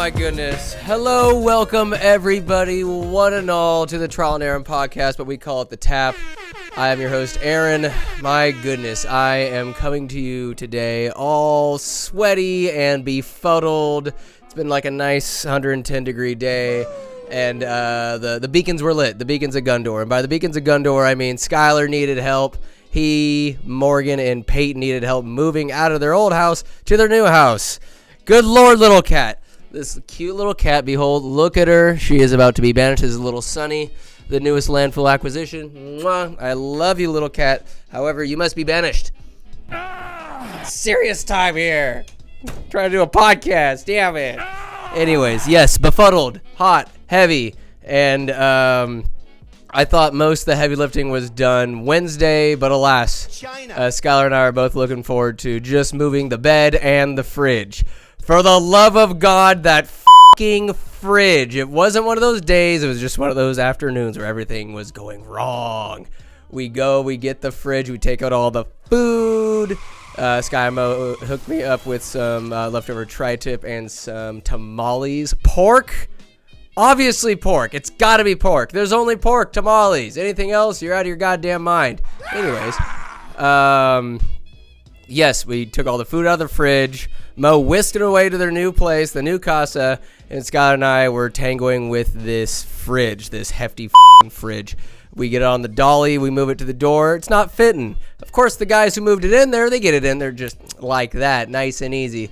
my goodness. Hello, welcome everybody, one and all, to the Trial and Aaron podcast, but we call it The Tap. I am your host, Aaron. My goodness, I am coming to you today all sweaty and befuddled. It's been like a nice 110 degree day, and the beacons were lit, the beacons of Gundor. And by the beacons of Gundor, I mean Skylar needed help. He, Morgan, and Peyton needed help moving out of their old house to their new house. Good Lord, little cat. This cute little cat, behold, look at her. She is about to be banished as little Sunny, the newest landfill acquisition. Mwah. I love you, little cat. However, you must be banished. Serious time here. Trying to do a podcast, damn it. Anyways, yes, befuddled, hot, heavy, and I thought most of the heavy lifting was done Wednesday, but alas, Skylar and I are both looking forward to just moving the bed and the fridge. For the love of God, that fucking fridge. It wasn't one of those days, it was just one of those afternoons where everything was going wrong. We get the fridge, we take out all the food. Skymo hooked me up with some leftover tri-tip and some tamales. Pork? Obviously pork. It's gotta be pork. There's only pork, tamales. Anything else, you're out of your goddamn mind. Anyways, yes, we took all the food out of the fridge. Mo whisked it away to their new place, the new casa, and Scott and I were tangoing with this fridge, this hefty f***ing fridge. We get it on the dolly, we move it to the door. It's not fitting. Of course, the guys who moved it in there, they get it in there just like that, nice and easy.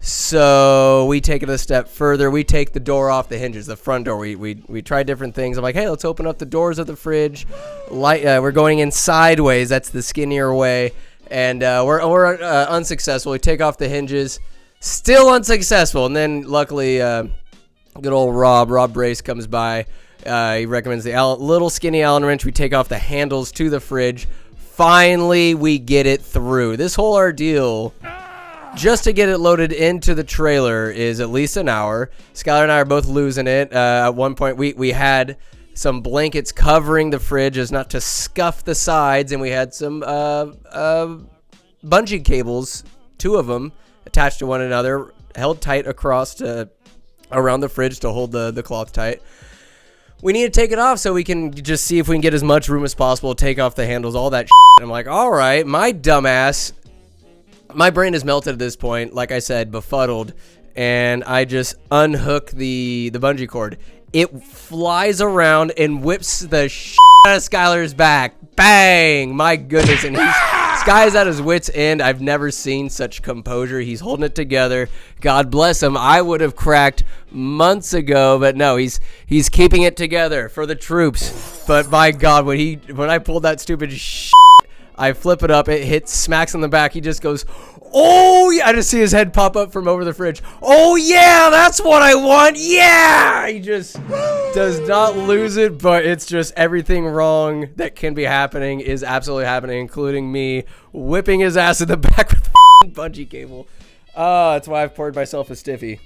So we take it a step further. We take the door off the hinges, the front door. We try different things. I'm like, hey, let's open up the doors of the fridge. We're going in sideways. That's the skinnier way. And we're unsuccessful. We take off the hinges. Still unsuccessful. And then luckily, good old Rob Brace comes by. He recommends the little skinny Allen wrench. We take off the handles to the fridge. Finally, we get it through. This whole ordeal, just to get it loaded into the trailer, is at least an hour. Skylar and I are both losing it. At one point, we had some blankets covering the fridge as not to scuff the sides, and we had some bungee cables, 2 of them, attached to one another, held tight across around the fridge to hold the cloth tight. We need to take it off so we can just see if we can get as much room as possible, take off the handles, all that shit. I'm like, all right, my dumbass. My brain is melted at this point, like I said, befuddled, and I just unhook the bungee cord. It flies around and whips the shit out of Skylar's back. Bang! My goodness, and Sky's at his wit's end. I've never seen such composure. He's holding it together. God bless him. I would have cracked months ago, but no, he's keeping it together for the troops. But my God, when I pulled that stupid shit, I flip it up, it hits, smacks on the back. He just goes, oh yeah. I just see his head pop up from over the fridge. Oh yeah, that's what I want. Yeah. He just does not lose it, but it's just everything wrong that can be happening is absolutely happening, including me whipping his ass in the back with bungee cable. That's why I've poured myself a stiffy.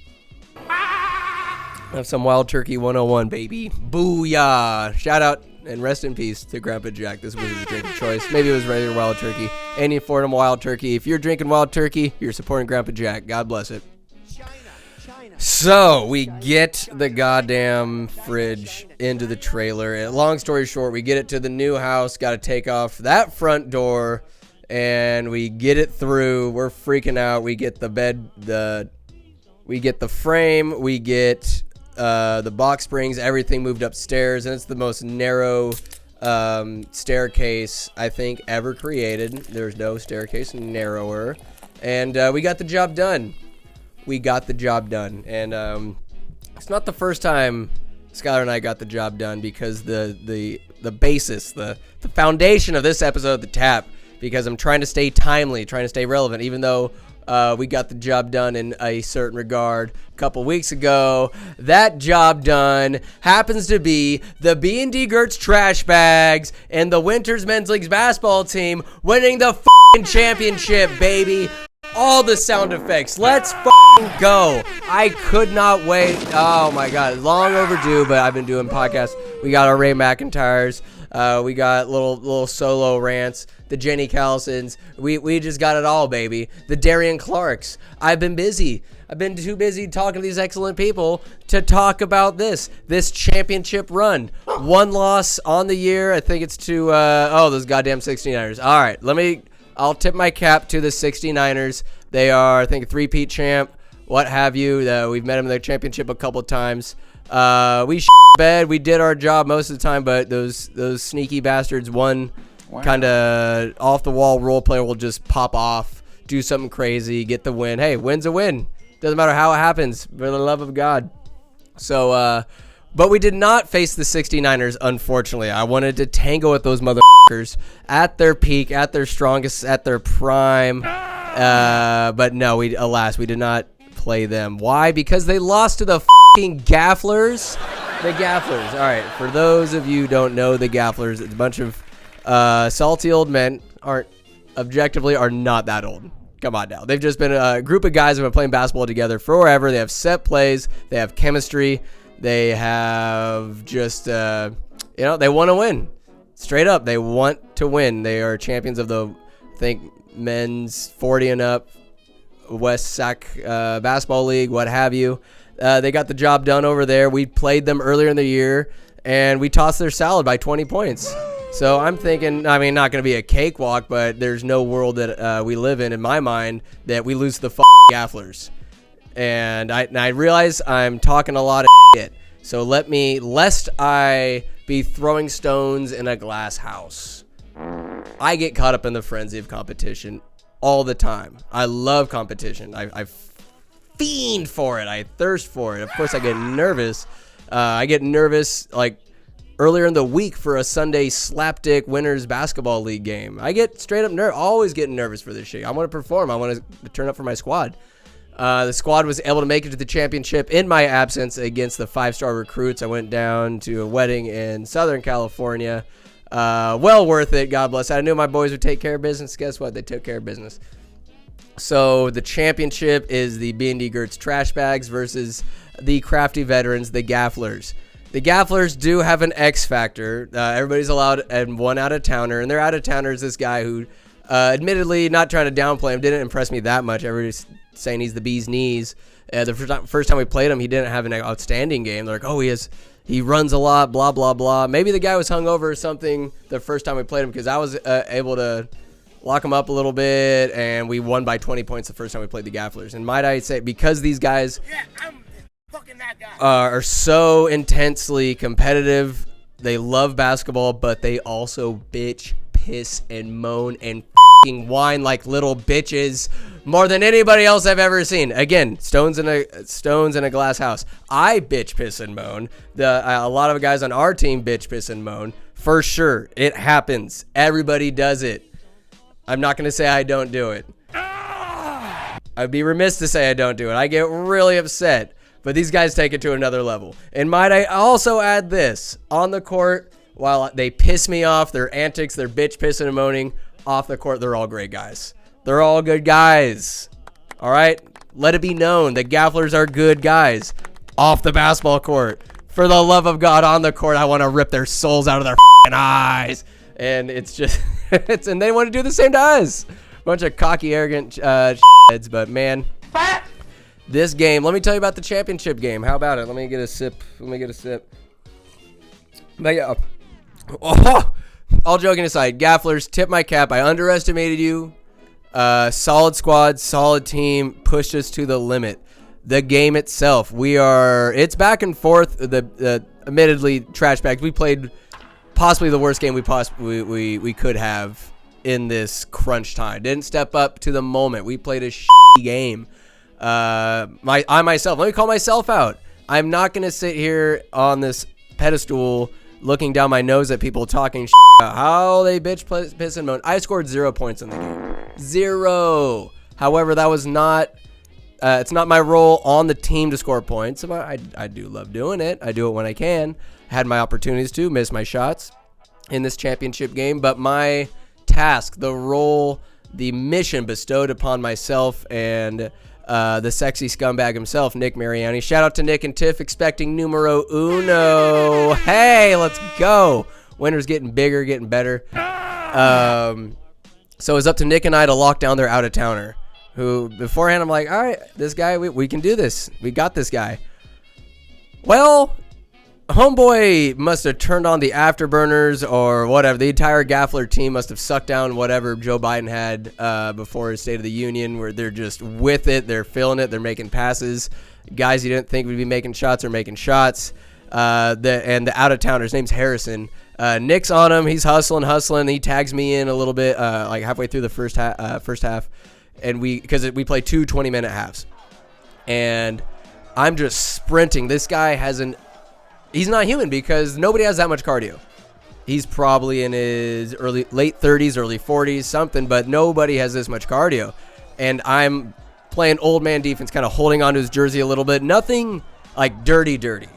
I have some Wild Turkey 101, baby. Booyah. Shout out and rest in peace to Grandpa Jack. This was his drink of choice. Maybe it was regular Wild Turkey. Any form of Wild Turkey. If you're drinking Wild Turkey, you're supporting Grandpa Jack. God bless it. So we get the goddamn fridge into the trailer. And long story short, we get it to the new house. Got to take off that front door, and we get it through. We're freaking out. We get the bed, we get the frame, we get the box springs, everything moved upstairs, and it's the most narrow staircase I think ever created. There's no staircase narrower, and we got the job done. And it's not the first time Skylar and I got the job done, because the basis, the foundation of this episode of The Tap, because I'm trying to stay timely, trying to stay relevant, even though we got the job done in a certain regard a couple weeks ago. That job done happens to be the B&D Trash Baggs and the Winters Men's Leagues basketball team winning the f***ing championship, baby. All the sound effects. Let's f***ing go. I could not wait. Oh my God. Long overdue, but I've been doing podcasts. We got our Ray McIntyres. We got little solo rants. The Jenny Callisons. We just got it all, baby. The Darian Clarks. I've been busy. I've been too busy talking to these excellent people to talk about this championship run. One loss on the year. I think it's to, those goddamn 69ers. All right, I'll tip my cap to the 69ers. They are, I think, a three-peat champ, what have you. We've met them in their championship a couple of times. We bed. We did our job most of the time, but those sneaky bastards, one kind of off-the-wall role player will just pop off, do something crazy, get the win. Hey, win's a win. Doesn't matter how it happens, for the love of God. So, but we did not face the 69ers, unfortunately. I wanted to tango with those motherfuckers at their peak, at their strongest, at their prime. But no, we did not play them. Why? Because they lost to the fucking Gafflers. The Gafflers. All right, for those of you who don't know the Gafflers, it's a bunch of salty old men. Objectively are not that old. Come on now. They've just been a group of guys who have been playing basketball together forever. They have set plays. They have chemistry. They have just, they want to win. Straight up, they want to win. They are champions of the, I think, men's 40 and up West Sac basketball league, what have you. They got the job done over there. We played them earlier in the year, and we tossed their salad by 20 points. So I'm thinking, not going to be a cakewalk, but there's no world that we live in my mind, that we lose to the Gafflers. And I realize I'm talking a lot of shit. So lest I be throwing stones in a glass house. I get caught up in the frenzy of competition all the time. I love competition. I fiend for it. I thirst for it. Of course, I get nervous. I get nervous, like, earlier in the week for a Sunday slapdick winners basketball league game. I get straight up always getting nervous for this shit. I want to perform. I want to turn up for my squad. The squad was able to make it to the championship in my absence against the 5-star recruits. I went down to a wedding in Southern California. Well worth it. God bless. I knew my boys would take care of business. Guess what? They took care of business. So the championship is the B&D Trash Baggs versus the crafty veterans, the Gafflers. The Gafflers do have an X factor. Everybody's allowed one out-of-towner, and their out-of-towner is this guy who, admittedly, not trying to downplay him, didn't impress me that much. Everybody's saying he's the bee's knees. The first time we played him, he didn't have an outstanding game. They're like, he runs a lot, blah, blah, blah. Maybe the guy was hungover or something the first time we played him, because I was able to lock him up a little bit, and we won by 20 points the first time we played the Gafflers. And might I say, because these guys are so intensely competitive, they love basketball, but they also bitch, piss, and moan and fucking whine like little bitches more than anybody else I've ever seen. Again, stones in a glass house. I bitch, piss, and moan. A lot of guys on our team bitch, piss, and moan. For sure, it happens. Everybody does it. I'm not going to say I don't do it. I'd be remiss to say I don't do it. I get really upset. But these guys take it to another level. And might I also add this. On the court, while they piss me off, their antics, their bitch, pissing, and moaning, off the court, they're all great guys. They're all good guys. All right? Let it be known that Gafflers are good guys. Off the basketball court. For the love of God, on the court, I want to rip their souls out of their eyes. And it's just, and they want to do the same to us. Bunch of cocky, arrogant heads, but man, this game, let me tell you about the championship game. How about it? Let me get a sip. But yeah, all joking aside, Gafflers, tip my cap. I underestimated you. Solid squad, solid team, pushed us to the limit. The game itself, it's back and forth. Admittedly, Trash Baggs, we played possibly the worst game we could have in this crunch time. Didn't step up to the moment. We played a shitty game. Let me call myself out. I'm not going to sit here on this pedestal looking down my nose at people talking about how they bitch, piss, and moan. I scored 0 points in the game. 0. However, that was not, it's not my role on the team to score points. I do love doing it. I do it when I can. Had my opportunities to miss my shots in this championship game, but my task, the role, the mission bestowed upon myself and the sexy scumbag himself, Nick Mariani. Shout out to Nick and Tiff, expecting numero uno. Hey, let's go. Winter's getting bigger, getting better. So it's up to Nick and I to lock down their out-of-towner, who beforehand I'm like, all right, this guy, we can do this. We got this guy. Well, homeboy must have turned on the afterburners or whatever. The entire Gaffler team must have sucked down whatever Joe Biden had before his State of the Union, where they're just with it. They're feeling it. They're making passes. Guys you didn't think would be making shots are making shots. The out-of-towner, his name's Harrison. Nick's on him. He's hustling. He tags me in a little bit, like halfway through the first half. And because we play 2 20-minute halves. And I'm just sprinting. This guy he's not human because nobody has that much cardio. He's probably in his late 30s, early 40s, something, but nobody has this much cardio. And I'm playing old man defense, kind of holding onto his jersey a little bit. Nothing like dirty.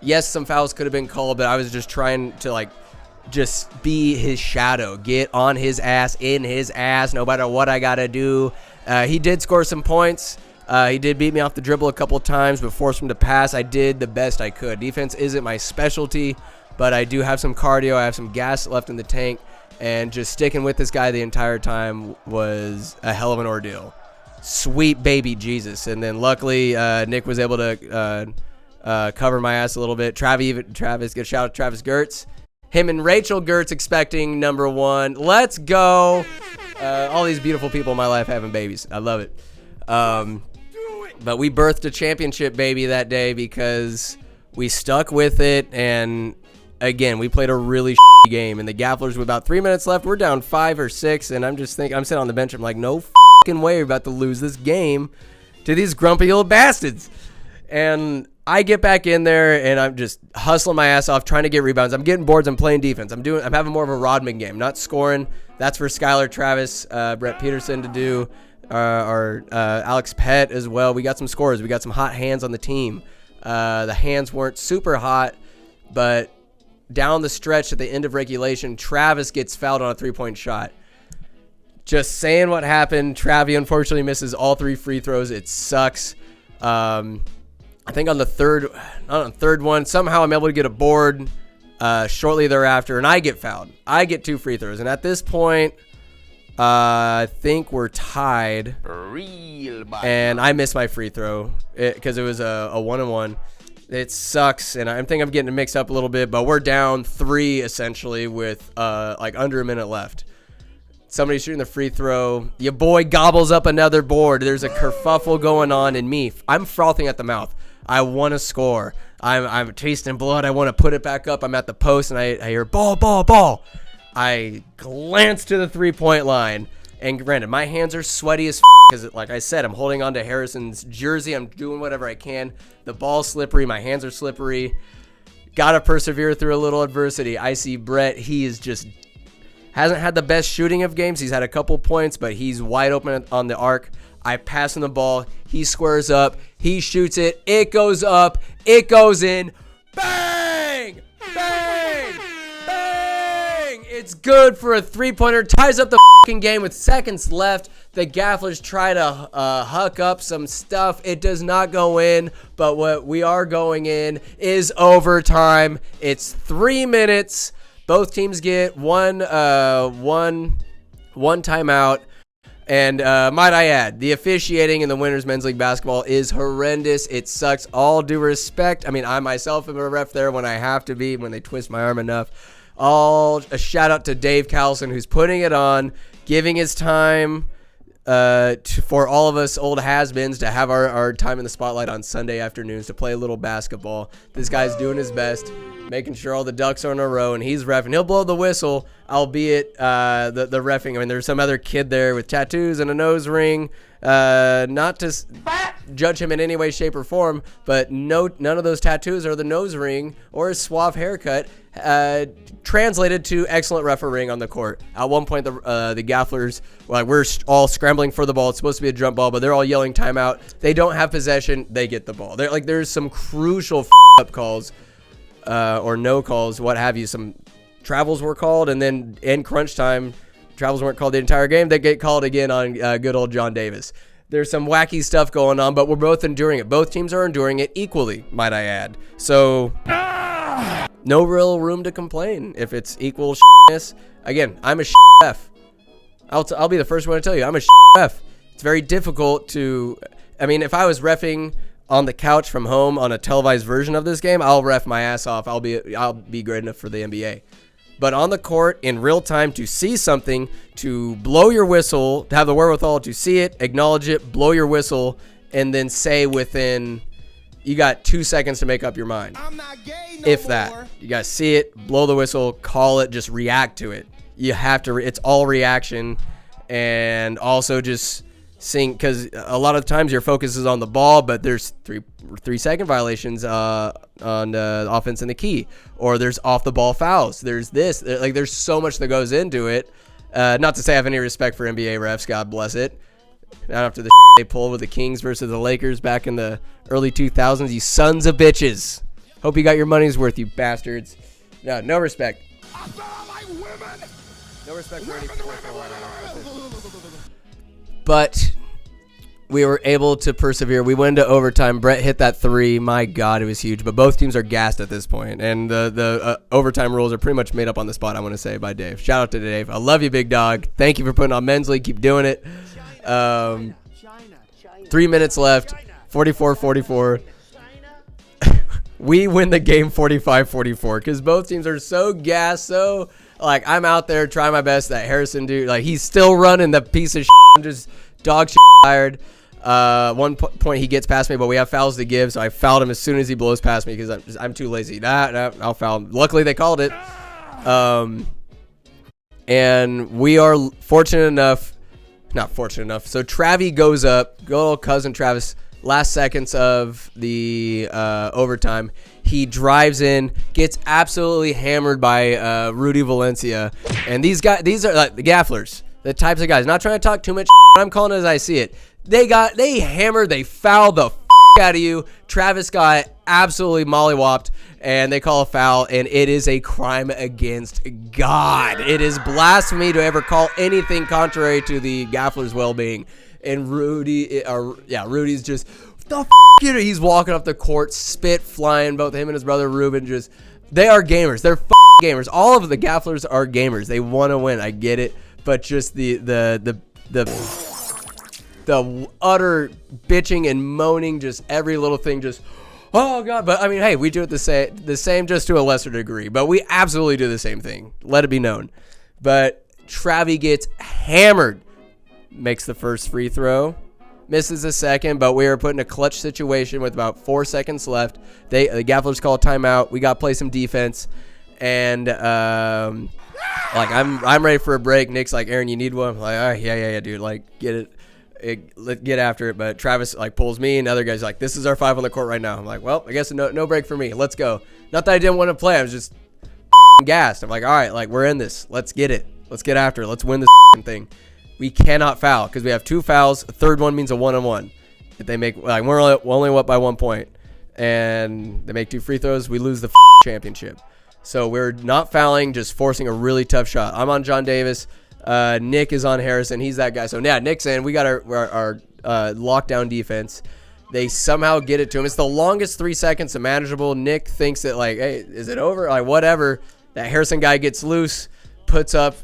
Yes, some fouls could have been called, but I was just trying to like just be his shadow, get on his ass, in his ass, no matter what I got to do. He did score some points. He did beat me off the dribble a couple of times, but forced him to pass. I did the best I could. Defense isn't my specialty, but I do have some cardio. I have some gas left in the tank, and just sticking with this guy the entire time was a hell of an ordeal. Sweet baby Jesus. And then luckily, Nick was able to cover my ass a little bit. Travis, good shout out to Travis Gertz. Him and Rachel Gertz expecting number 1. Let's go. All these beautiful people in my life having babies. I love it. But we birthed a championship baby that day because we stuck with it. And again, we played a really game. And the Gafflers with about 3 minutes left, we're down 5 or 6. And I'm sitting on the bench. I'm like, no fucking way we're about to lose this game to these grumpy old bastards. And I get back in there and I'm just hustling my ass off, trying to get rebounds. I'm getting boards. I'm playing defense. I'm having more of a Rodman game, not scoring. That's for Skylar, Travis, Brett Peterson to do, or Alex Pett as well. We got some scores. We got some hot hands on the team. The hands weren't super hot, but down the stretch at the end of regulation, Travis gets fouled on a 3-point shot. Just saying what happened. Travi unfortunately misses all 3 free throws. It sucks. I think on the third one, somehow I'm able to get a board shortly thereafter, and I get fouled. I get 2 free throws, and at this point, I think we're tied, and I missed my free throw because it was a 1-on-1. It sucks, and I think I'm getting it mixed up a little bit, but we're down 3 essentially with like under a minute left. Somebody's shooting the free throw. Your boy gobbles up another board. There's a kerfuffle going on in me. I'm frothing at the mouth. I want to score. I'm tasting blood. I want to put it back up. I'm at the post, and I hear ball. I glance to the 3-point line, and granted, my hands are sweaty as because, like I said, I'm holding on to Harrison's jersey. I'm doing whatever I can. The ball's slippery. My hands are slippery. Got to persevere through a little adversity. I see Brett. He is just hasn't had the best shooting of games. He's had a couple points, but he's wide open on the arc. I pass him the ball. He squares up. He shoots it. It goes up. It goes in. Bang! Bang! Bang! It's good for a 3-pointer. Ties up the fucking game with seconds left. The Gafflers try to huck up some stuff. It does not go in, but what we are going in is overtime. It's 3 minutes. Both teams get one timeout. And might I add, the officiating in the Winners Men's League Basketball is horrendous. It sucks. All due respect. I mean, I myself am a ref there when I have to be, when they twist my arm enough. A shout out to Dave Carlson, who's putting it on, giving his time for all of us old has-beens to have our time in the spotlight on Sunday afternoons to play a little basketball. This guy's doing his best, making sure all the ducks are in a row, and he's reffing. He'll blow the whistle, albeit the reffing. I mean, there's some other kid there with tattoos and a nose ring. Not to judge him in any way, shape, or form, but none of those tattoos or the nose ring or his suave haircut translated to excellent refereeing on the court. At one point, the Gafflers, we're all scrambling for the ball. It's supposed to be a jump ball, but they're all yelling timeout. They don't have possession. They get the ball. There's some crucial up calls or no calls, what have you. Some travels were called, and then in crunch time, travels weren't called the entire game. They get called again on good old John Davis. There's some wacky stuff going on, but we're both enduring it. Both teams are enduring it equally, might I add. So, no real room to complain if it's equal shitness. Again, I'm a ref. I'll be the first one to tell you, I'm a ref. it's very difficult to. I mean, if I was reffing on the couch from home on a televised version of this game, I'll ref my ass off. I'll be great enough for the NBA. But on the court in real time, to see something, to blow your whistle, to have the wherewithal to see it, acknowledge it, blow your whistle, and then say within, you got 2 seconds to make up your mind. I'm not gay no If more. that. You got to see it, blow the whistle, call it, just react to it. You have to, it's all reaction, and also just sing, because a lot of times your focus is on the ball, but there's 3-second violations on the offense in the key, or there's off the ball fouls. There's this, like there's so much that goes into it. Not to say I have any respect for NBA refs, God bless it. Not after the they pulled with the Kings versus the Lakers back in the early 2000s, you sons of bitches. Hope you got your money's worth, you bastards. No respect. I said I like women. No respect for any professional. But we were able to persevere. We went into overtime. Brett hit that 3. My God, it was huge. But both teams are gassed at this point. And the overtime rules are pretty much made up on the spot, I want to say, by Dave. Shout out to Dave. I love you, big dog. Thank you for putting on Men's League. Keep doing it. 3 minutes left. 44-44. We win the game 45-44 because both teams are so gassed. So, like, I'm out there trying my best. That Harrison dude, like, he's still running the piece of shit. I'm just dog shit tired. One point he gets past me, but we have fouls to give, so I fouled him as soon as he blows past me because I'm too lazy. I'll foul him. Luckily, they called it. And we are fortunate enough. Not fortunate enough. So Travi goes up. Good old cousin Travis. Last seconds of the overtime, he drives in, gets absolutely hammered by Rudy Valencia, and these are like the gafflers, the types of guys. Not trying to talk too much, but I'm calling it as I see it. They hammered, they fouled the out of you. Travis got absolutely mollywopped, and they call a foul, and it is a crime against God. It is blasphemy to ever call anything contrary to the gaffler's well-being. And Rudy's just, he's walking up the court, spit flying, both him and his brother Ruben they are gamers. They're gamers. All of the gafflers are gamers. They want to win. I get it. But just the utter bitching and moaning, just every little thing, just, oh God. But I mean, hey, we do it the same, just to a lesser degree. But we absolutely do the same thing. Let it be known. But Travi gets hammered. Makes the first free throw, misses the second, but we were put in a clutch situation with about 4 seconds left. The Gafflers call a timeout. We got to play some defense, and like I'm ready for a break. Nick's like, Aaron, you need one? I'm like, all right, yeah, dude, like get get after it. But Travis like pulls me, and the other guy's like, this is our 5 on the court right now. I'm like, well, I guess no break for me. Let's go. Not that I didn't want to play. I was just gassed. I'm like, all right, like we're in this. Let's get it. Let's get after it. Let's win this thing. We cannot foul because we have 2 fouls. A third one means a 1-on-1. If they make, like, we're only up by 1 point, and they make 2 free throws, we lose the championship. So we're not fouling, just forcing a really tough shot. I'm on John Davis. Nick is on Harrison. He's that guy. So yeah, Nick's in. We got our lockdown defense. They somehow get it to him. It's the longest 3 seconds imaginable. Nick thinks that, like, hey, is it over? Like, whatever. That Harrison guy gets loose, puts up.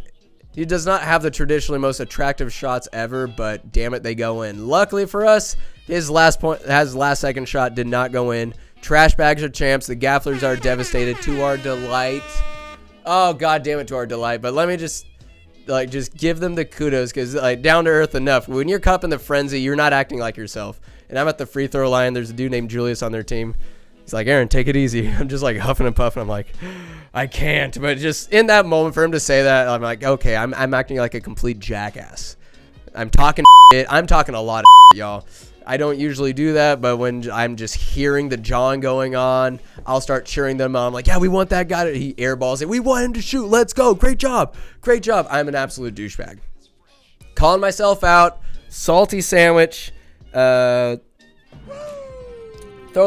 He does not have the traditionally most attractive shots ever, but damn it, they go in. Luckily for us, his last second shot did not go in. Trash Baggs are champs. The Gafflers are devastated to our delight. Oh, God damn it, to our delight. But let me just give them the kudos because, like, down to earth enough. When you're cupping the frenzy, you're not acting like yourself. And I'm at the free throw line. There's a dude named Julius on their team. He's like, Aaron, take it easy. I'm just like huffing and puffing. I'm like, I can't. But just in that moment for him to say that, I'm like, okay, I'm acting like a complete jackass. I'm talking shit. I'm talking a lot of shit, y'all. I don't usually do that, but when I'm just hearing the John going on, I'll start cheering them on. I'm like, yeah, we want that guy. He airballs it. We want him to shoot. Let's go. Great job. Great job. I'm an absolute douchebag. Calling myself out. Salty sandwich. Throw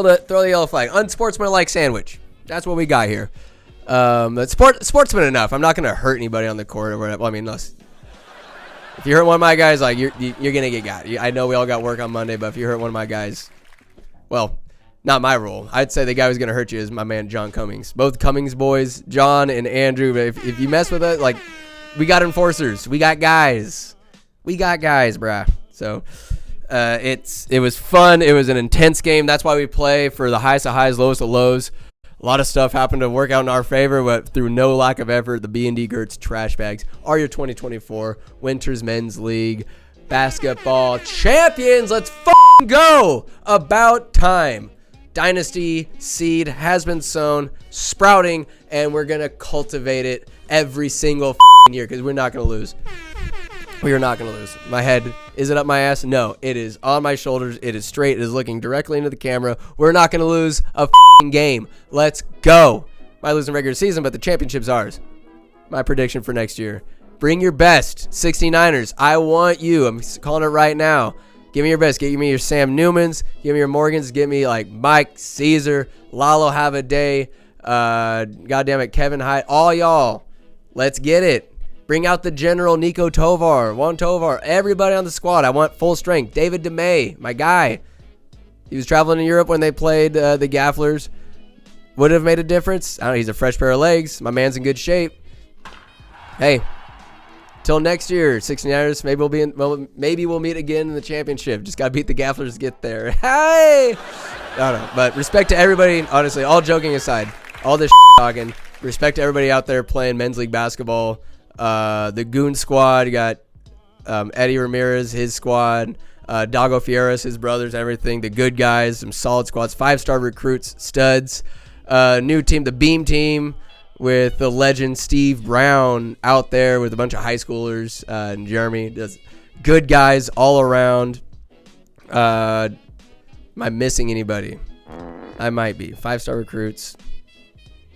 the yellow flag. Unsportsmanlike sandwich. That's what we got here. Sportsman enough. I'm not going to hurt anybody on the court or whatever. Well, I mean, if you hurt one of my guys, like you're going to get got. I know we all got work on Monday, but if you hurt one of my guys, well, not my rule. I'd say the guy who's going to hurt you is my man John Cummings. Both Cummings boys, John and Andrew. But if you mess with it, like, we got enforcers. We got guys. We got guys, bruh. So it was fun. It was an intense game. That's why we play for the highest of highs, lowest of lows. A lot of stuff happened to work out in our favor, but through no lack of effort, the B&D Trash Baggs are your 2024 Winters Men's League basketball champions. Let's go. About time. Dynasty seed has been sown, sprouting, and we're going to cultivate it every single year because we're not going to lose. We are not going to lose. My head, is it up my ass? No, it is on my shoulders. It is straight. It is looking directly into the camera. We're not going to lose a game. Let's go. Might lose in regular season, but the championship's ours. My prediction for next year. Bring your best, 69ers. I want you. I'm calling it right now. Give me your best. Give me your Sam Newmans. Give me your Morgans. Give me like Mike, Caesar, Lalo Have a Day. Goddamn it, Kevin Hyde. All y'all. Let's get it. Bring out the general Nico Tovar, Juan Tovar. Everybody on the squad. I want full strength. David DeMay, my guy. He was traveling in Europe when they played the Gafflers. Would it have made a difference? I don't know. He's a fresh pair of legs. My man's in good shape. Hey. Till next year, 69ers. Maybe we'll meet again in the championship. Just gotta beat the Gafflers to get there. Hey, I don't know, but respect to everybody. Honestly, all joking aside, all this talking. Respect to everybody out there playing men's league basketball. The Goon squad. You got Eddie Ramirez, his squad. Dago Fierras, his brothers, everything. The good guys, some solid squads. 5-star recruits, studs. New team, the Beam team. With the legend Steve Brown out there with a bunch of high schoolers and Jeremy. Just good guys all around. Am I missing anybody? I might be. 5-star recruits,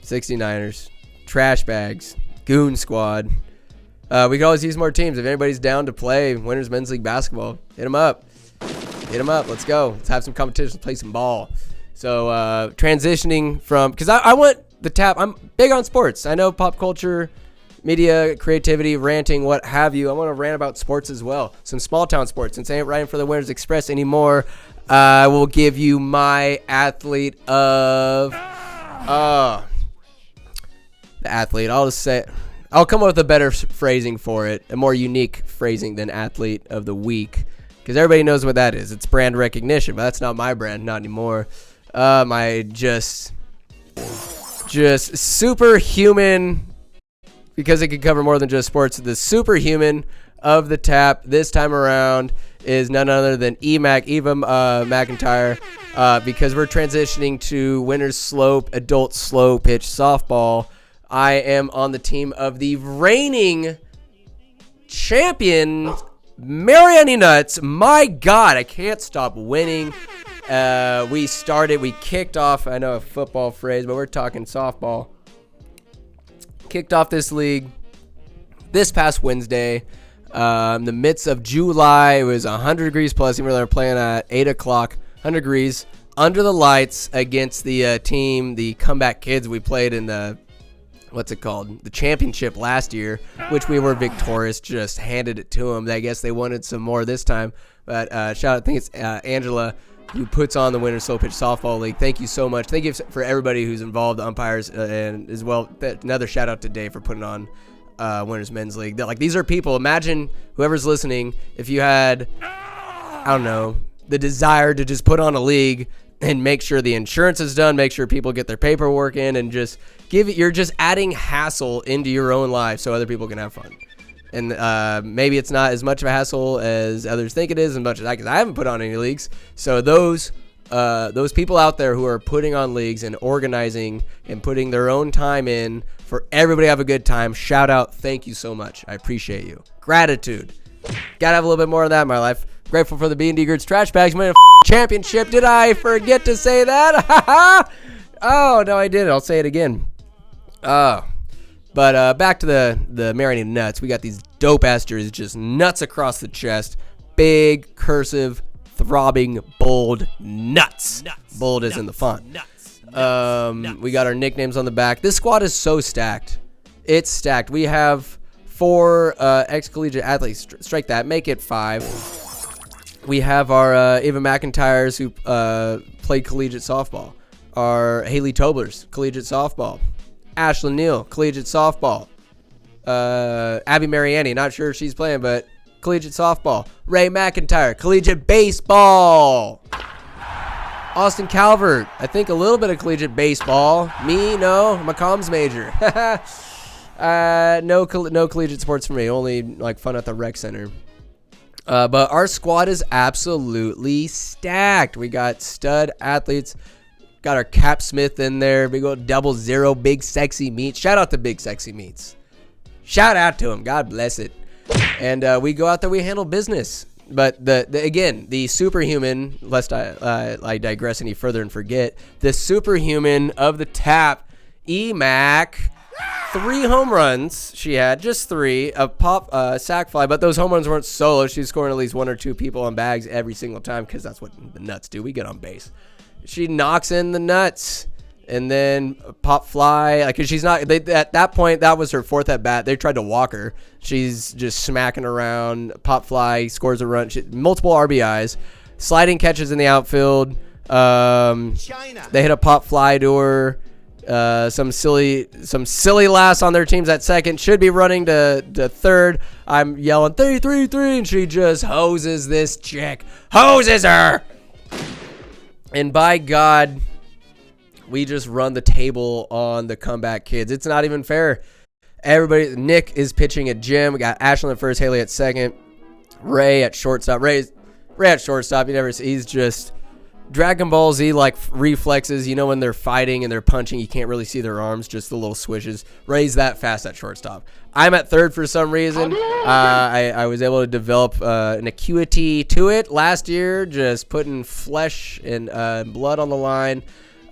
69ers, Trash Baggs, Goon Squad. We could always use more teams. If anybody's down to play Winners Men's League basketball, hit them up. Hit them up. Let's go. Let's have some competition. Play some ball. So transitioning from, because I want the tap. I'm big on sports. I know pop culture, media, creativity, ranting, what have you. I want to rant about sports as well. Some small town sports. Since I ain't writing for the Winners Express anymore, I will give you my athlete of the athlete. I'll just say, I'll come up with a better phrasing for it, a more unique phrasing than athlete of the week, because everybody knows what that is. It's brand recognition, but that's not my brand, not anymore. My just superhuman, because it could cover more than just sports. The superhuman of the tap this time around is none other than Eva McIntyre, because we're transitioning to winner's slope, adult slow pitch softball. I am on the team of the reigning champion, Mariani Nuts. My God, I can't stop winning. We kicked off, I know a football phrase, but we're talking softball. Kicked off this league this past Wednesday. In the midst of July, it was 100 degrees plus, even though they were playing at 8 o'clock, 100 degrees, under the lights against the team, the Comeback Kids we played in the, the championship last year, which we were victorious, just handed it to them. I guess they wanted some more this time. But shout out, I think it's Angela, who puts on the Winners Slow Pitch Softball League. Thank you so much. Thank you for everybody who's involved, the umpires, and as well, another shout out to Dave for putting on Winners Men's League. These are people, imagine whoever's listening, if you had, I don't know, the desire to just put on a league and make sure the insurance is done, make sure people get their paperwork in, and just you're just adding hassle into your own life so other people can have fun. And maybe it's not as much of a hassle as others think it is, as much as because I haven't put on any leagues. So those people out there who are putting on leagues and organizing and putting their own time in for everybody to have a good time, shout out, thank you so much. I appreciate you. Gratitude. Gotta have a little bit more of that in my life. Grateful for the B&D Trash Baggs winning a championship. Did I forget to say that? Oh, no, I didn't. I'll say it again. But back to the Mariani Nuts. We got these dope-ass jerseys, just nuts across the chest. Big, cursive, throbbing, bold nuts. Bold as in the font. We got our nicknames on the back. This squad is so stacked. It's stacked. We have 4 ex-collegiate athletes. Strike that. Make it 5. We have our Eva McIntyres, who played collegiate softball. Our Haley Toblers, collegiate softball. Ashlyn Neal, collegiate softball. Abby Mariani, not sure if she's playing, but collegiate softball. Ray McIntyre, collegiate baseball. Austin Calvert, I think a little bit of collegiate baseball. Me, no, I'm a comms major. No collegiate sports for me, only like fun at the rec center. But our squad is absolutely stacked. We got stud athletes. Got our Cap Smith in there. Big old 00 Big Sexy Meats. Shout out to Big Sexy Meats. Shout out to him. God bless it. And we go out there, we handle business. But the superhuman, lest I digress any further and forget, the superhuman of the tap, EMAC, 3 home runs she had, just 3, a pop sack fly, but those home runs weren't solo. She was scoring at least 1 or 2 people on bags every single time because that's what the Nuts do. We get on base. She knocks in the Nuts. And then pop fly, like, she's not. At that point, that was her 4th at bat. They tried to walk her. She's just smacking around. Pop fly, scores a run. Multiple RBIs, sliding catches in the outfield. They hit a pop fly to her. Some silly lass on their teams at second should be running to third. I'm yelling 3-3-3, and she just hoses this chick, hoses her. And by God, we just run the table on the comeback kids. It's not even fair. Everybody, Nick is pitching at Jim. We got Ashlyn at first, Haley at second, Ray at shortstop. Ray at shortstop. He's just Dragon Ball Z like reflexes. You know when they're fighting and they're punching, you can't really see their arms, just the little swishes. Ray's that fast at shortstop. I'm at third for some reason. I was able to develop an acuity to it last year, just putting flesh and blood on the line.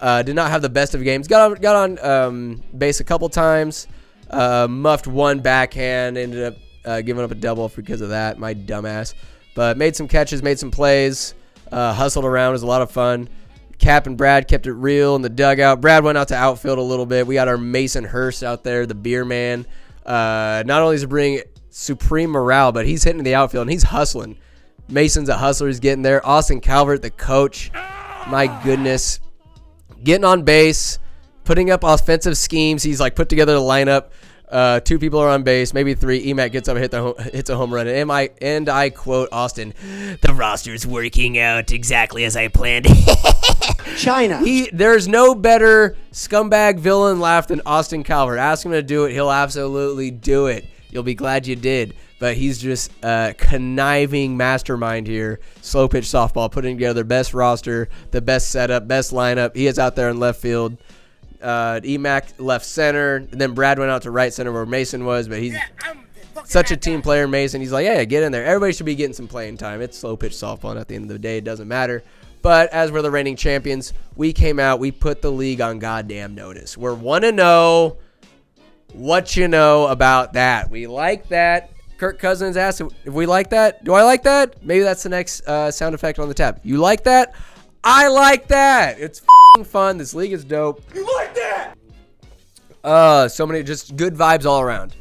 Did not have the best of games. Got on base a couple times. Muffed 1 backhand. Ended up giving up a double because of that. My dumbass. But made some catches, made some plays. Hustled around. It was a lot of fun. Cap and Brad kept it real in the dugout. Brad went out to outfield a little bit. We got our Mason Hurst out there, the beer man. Not only does he bring supreme morale, but he's hitting the outfield and he's hustling. Mason's a hustler. He's getting there. Austin Calvert, the coach. My goodness. Getting on base, putting up offensive schemes. He's like put together the lineup. 2 people are on base, maybe 3. EMAC gets up and hits a home run. And I quote Austin, "The roster's working out exactly as I planned." China. There's no better scumbag villain laugh than Austin Calvert. Ask him to do it. He'll absolutely do it. You'll be glad you did. But he's just a conniving mastermind here. Slow pitch softball, putting together the best roster, the best setup, best lineup. He is out there in left field. EMAC left center. And then Brad went out to right center where Mason was. But he's such a team player, Mason. He's like, yeah, get in there. Everybody should be getting some playing time. It's slow pitch softball. And at the end of the day, it doesn't matter. But as we're the reigning champions, we came out. We put the league on goddamn notice. We're 1-0. What you know about that? We like that. Kirk Cousins asked if we like that. Do I like that? Maybe that's the next sound effect on the tab. You like that? I like that. It's fun. This league is dope. You like that? So many just good vibes all around.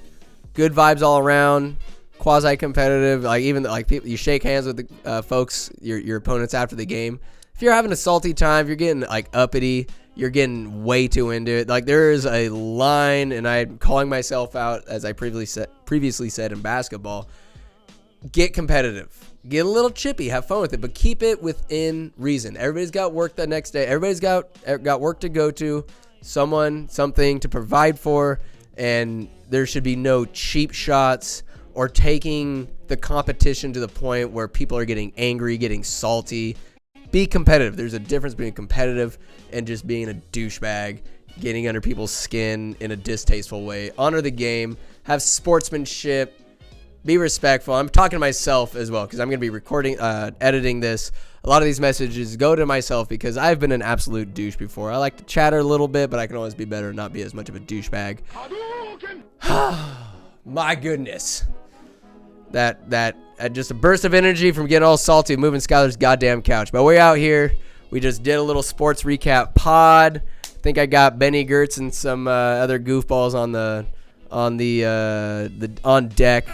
Good vibes all around. Quasi-competitive. Like even like people, you shake hands with the folks, your opponents after the game. If you're having a salty time, if you're getting like uppity, you're getting way too into it. Like there is a line, and I'm calling myself out as I previously said in basketball. Get competitive. Get a little chippy. Have fun with it, but keep it within reason. Everybody's got work the next day. Everybody's got work to go to. Something to provide for, and there should be no cheap shots or taking the competition to the point where people are getting angry, getting salty. Be competitive. There's a difference between competitive and just being a douchebag, getting under people's skin in a distasteful way. Honor the game. Have sportsmanship. Be respectful. I'm talking to myself as well because I'm going to be editing this. A lot of these messages go to myself because I've been an absolute douche before. I like to chatter a little bit, but I can always be better and not be as much of a douchebag. My goodness. That just a burst of energy from getting all salty moving Skylar's goddamn couch. But we're out here. We just did a little sports recap pod. I think I got Benny Gertz and some other goofballs on deck.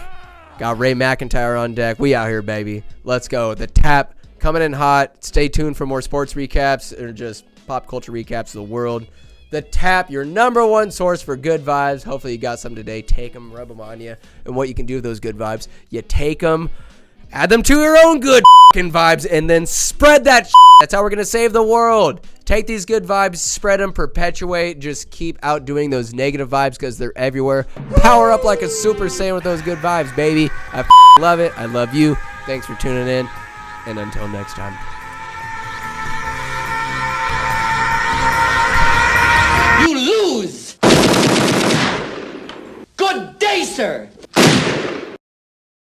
Got Ray McIntyre on deck. We out here, baby. Let's go. The tap coming in hot. Stay tuned for more sports recaps or just pop culture recaps of the world. The Tap, your number one source for good vibes. Hopefully you got some today. Take them, rub them on you. And what you can do with those good vibes, you take them, add them to your own good vibes, and then spread that. That's how we're going to save the world. Take these good vibes, spread them, perpetuate. Just keep outdoing those negative vibes because they're everywhere. Power up like a Super Saiyan with those good vibes, baby. I love it. I love you. Thanks for tuning in. And until next time. You lose! Good day, sir!